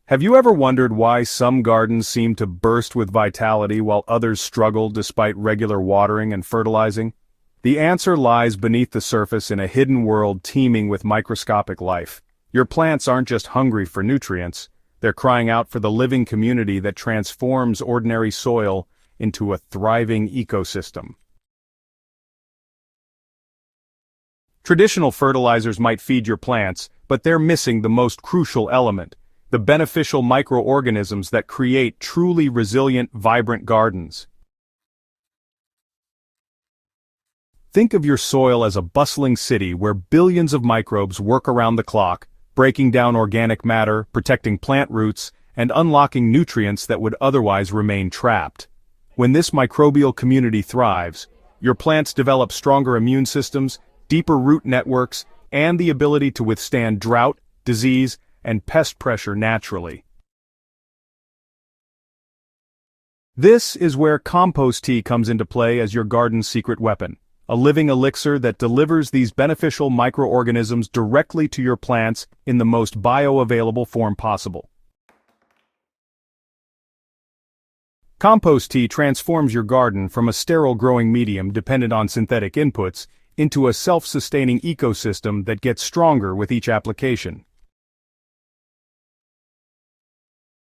Have you ever wondered why some gardens seem to burst with vitality while others struggle despite regular watering and fertilizing? The answer lies beneath the surface in a hidden world teeming with microscopic life. Your plants aren't just hungry for nutrients, they're crying out for the living community that transforms ordinary soil into a thriving ecosystem. Traditional fertilizers might feed your plants, but they're missing the most crucial element: the beneficial microorganisms that create truly resilient, vibrant gardens. Think of your soil as a bustling city where billions of microbes work around the clock, breaking down organic matter, protecting plant roots, and unlocking nutrients that would otherwise remain trapped. When this microbial community thrives, your plants develop stronger immune systems, deeper root networks, and the ability to withstand drought, disease, and pest pressure naturally. This is where compost tea comes into play as your garden's secret weapon, a living elixir that delivers these beneficial microorganisms directly to your plants in the most bioavailable form possible. Compost tea transforms your garden from a sterile growing medium dependent on synthetic inputs into a self-sustaining ecosystem that gets stronger with each application.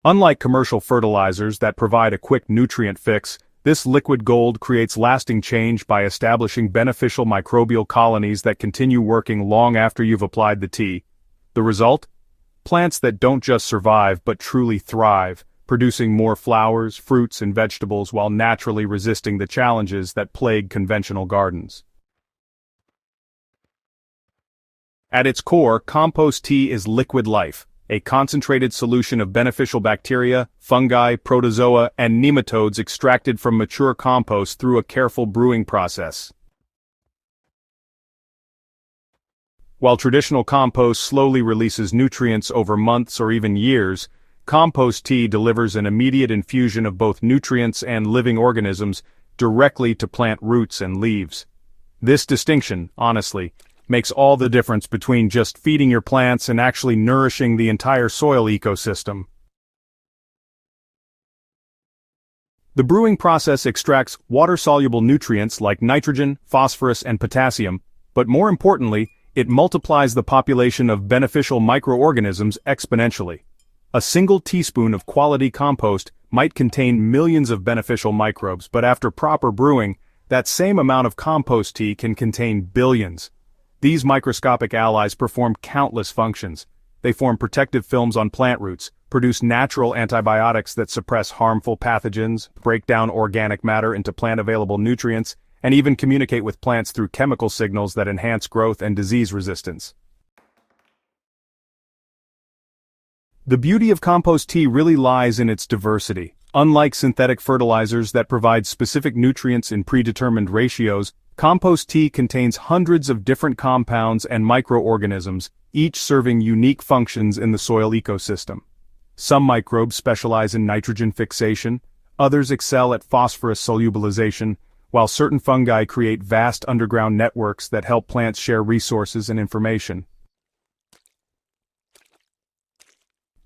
Unlike commercial fertilizers that provide a quick nutrient fix, this liquid gold creates lasting change by establishing beneficial microbial colonies that continue working long after you've applied the tea. The result? Plants that don't just survive but truly thrive, producing more flowers, fruits, and vegetables while naturally resisting the challenges that plague conventional gardens. At its core, compost tea is liquid life, a concentrated solution of beneficial bacteria, fungi, protozoa, and nematodes extracted from mature compost through a careful brewing process. While traditional compost slowly releases nutrients over months or even years, compost tea delivers an immediate infusion of both nutrients and living organisms directly to plant roots and leaves. This distinction, honestly, makes all the difference between just feeding your plants and actually nourishing the entire soil ecosystem. The brewing process extracts water-soluble nutrients like nitrogen, phosphorus, and potassium, but more importantly, it multiplies the population of beneficial microorganisms exponentially. A single teaspoon of quality compost might contain millions of beneficial microbes, but after proper brewing, that same amount of compost tea can contain billions. These microscopic allies perform countless functions. They form protective films on plant roots, produce natural antibiotics that suppress harmful pathogens, break down organic matter into plant-available nutrients, and even communicate with plants through chemical signals that enhance growth and disease resistance. The beauty of compost tea really lies in its diversity. Unlike synthetic fertilizers that provide specific nutrients in predetermined ratios, compost tea contains hundreds of different compounds and microorganisms, each serving unique functions in the soil ecosystem. Some microbes specialize in nitrogen fixation, others excel at phosphorus solubilization, while certain fungi create vast underground networks that help plants share resources and information.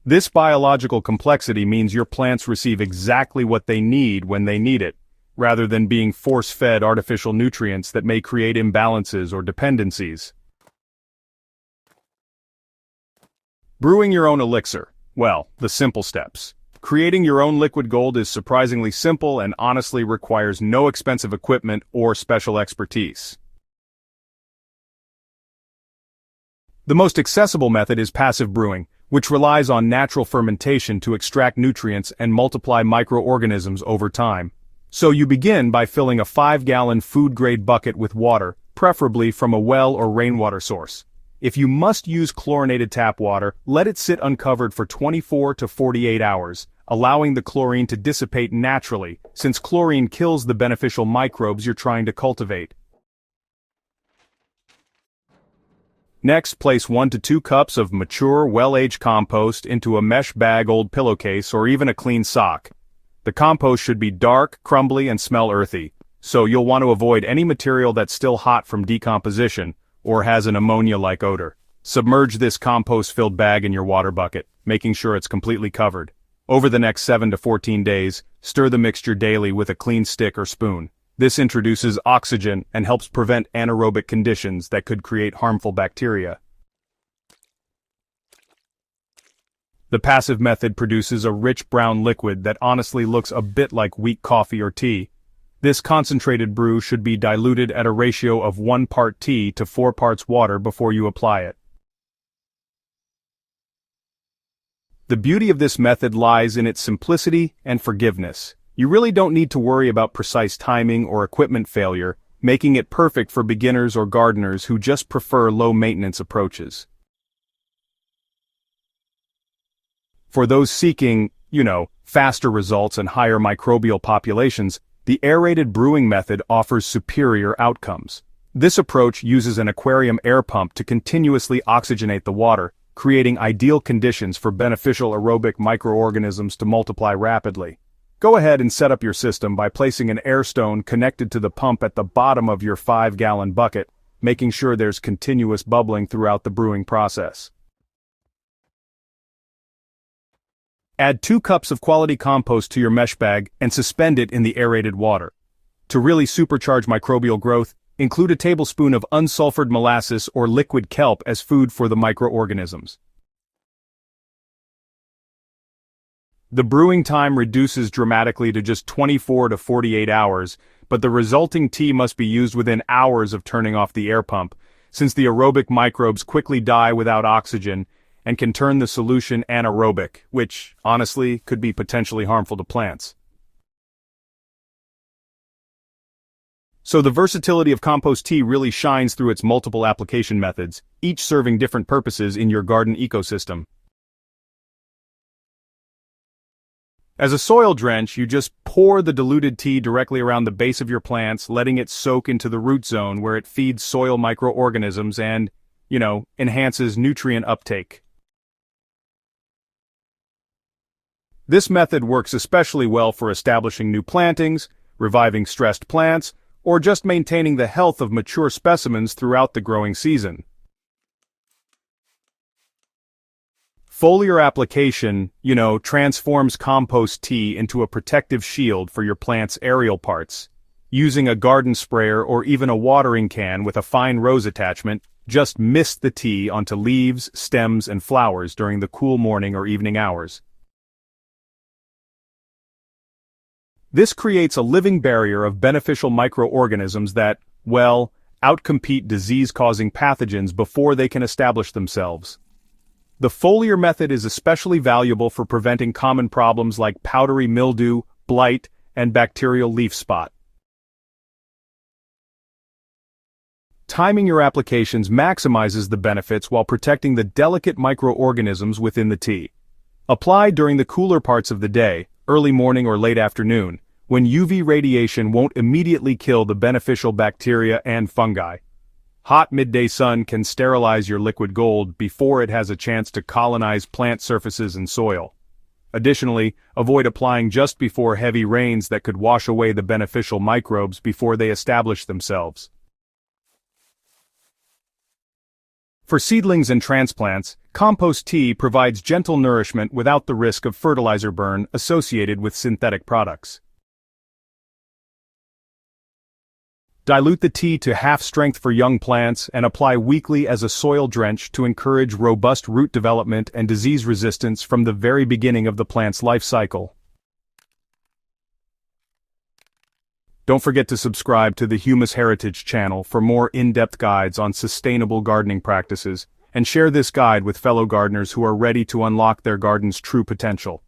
This biological complexity means your plants receive exactly what they need when they need it, rather than being force-fed artificial nutrients that may create imbalances or dependencies. Brewing your own elixir. Well, the simple steps. Creating your own liquid gold is surprisingly simple and honestly requires no expensive equipment or special expertise. The most accessible method is passive brewing, which relies on natural fermentation to extract nutrients and multiply microorganisms over time. So you begin by filling a 5-gallon food-grade bucket with water, preferably from a well or rainwater source. If you must use chlorinated tap water, let it sit uncovered for 24 to 48 hours, allowing the chlorine to dissipate naturally, since chlorine kills the beneficial microbes you're trying to cultivate. Next, place 1 to 2 cups of mature, well-aged compost into a mesh bag, old pillowcase, or even a clean sock. The compost should be dark, crumbly, and smell earthy, so you'll want to avoid any material that's still hot from decomposition or has an ammonia-like odor. Submerge this compost-filled bag in your water bucket. making sure it's completely covered. Over the next 7 to 14 days, stir the mixture daily with a clean stick or spoon. This introduces oxygen and helps prevent anaerobic conditions that could create harmful bacteria. The passive method produces a rich brown liquid that honestly looks a bit like weak coffee or tea. This concentrated brew should be diluted at a ratio of 1 part tea to 4 parts water before you apply it. The beauty of this method lies in its simplicity and forgiveness. You really don't need to worry about precise timing or equipment failure, making it perfect for beginners or gardeners who just prefer low-maintenance approaches. For those seeking, faster results and higher microbial populations, the aerated brewing method offers superior outcomes. This approach uses an aquarium air pump to continuously oxygenate the water, creating ideal conditions for beneficial aerobic microorganisms to multiply rapidly. Go ahead and set up your system by placing an air stone connected to the pump at the bottom of your 5-gallon bucket, making sure there's continuous bubbling throughout the brewing process. Add 2 cups of quality compost to your mesh bag and suspend it in the aerated water. To really supercharge microbial growth, include a tablespoon of unsulfured molasses or liquid kelp as food for the microorganisms. The brewing time reduces dramatically to just 24 to 48 hours, but the resulting tea must be used within hours of turning off the air pump, since the aerobic microbes quickly die without oxygen and can turn the solution anaerobic, which, honestly, could be potentially harmful to plants. So the versatility of compost tea really shines through its multiple application methods, each serving different purposes in your garden ecosystem. As a soil drench, you just pour the diluted tea directly around the base of your plants, letting it soak into the root zone where it feeds soil microorganisms and, enhances nutrient uptake. This method works especially well for establishing new plantings, reviving stressed plants, or just maintaining the health of mature specimens throughout the growing season. Foliar application, transforms compost tea into a protective shield for your plant's aerial parts. Using a garden sprayer or even a watering can with a fine rose attachment, just mist the tea onto leaves, stems, and flowers during the cool morning or evening hours. This creates a living barrier of beneficial microorganisms that, outcompete disease-causing pathogens before they can establish themselves. The foliar method is especially valuable for preventing common problems like powdery mildew, blight, and bacterial leaf spot. Timing your applications maximizes the benefits while protecting the delicate microorganisms within the tea. Apply during the cooler parts of the day, early morning or late afternoon, when UV radiation won't immediately kill the beneficial bacteria and fungi. Hot midday sun can sterilize your liquid gold before it has a chance to colonize plant surfaces and soil. Additionally, avoid applying just before heavy rains that could wash away the beneficial microbes before they establish themselves. For seedlings and transplants, compost tea provides gentle nourishment without the risk of fertilizer burn associated with synthetic products. Dilute the tea to half strength for young plants and apply weekly as a soil drench to encourage robust root development and disease resistance from the very beginning of the plant's life cycle. Don't forget to subscribe to the Humus Heritage channel for more in-depth guides on sustainable gardening practices, and share this guide with fellow gardeners who are ready to unlock their garden's true potential.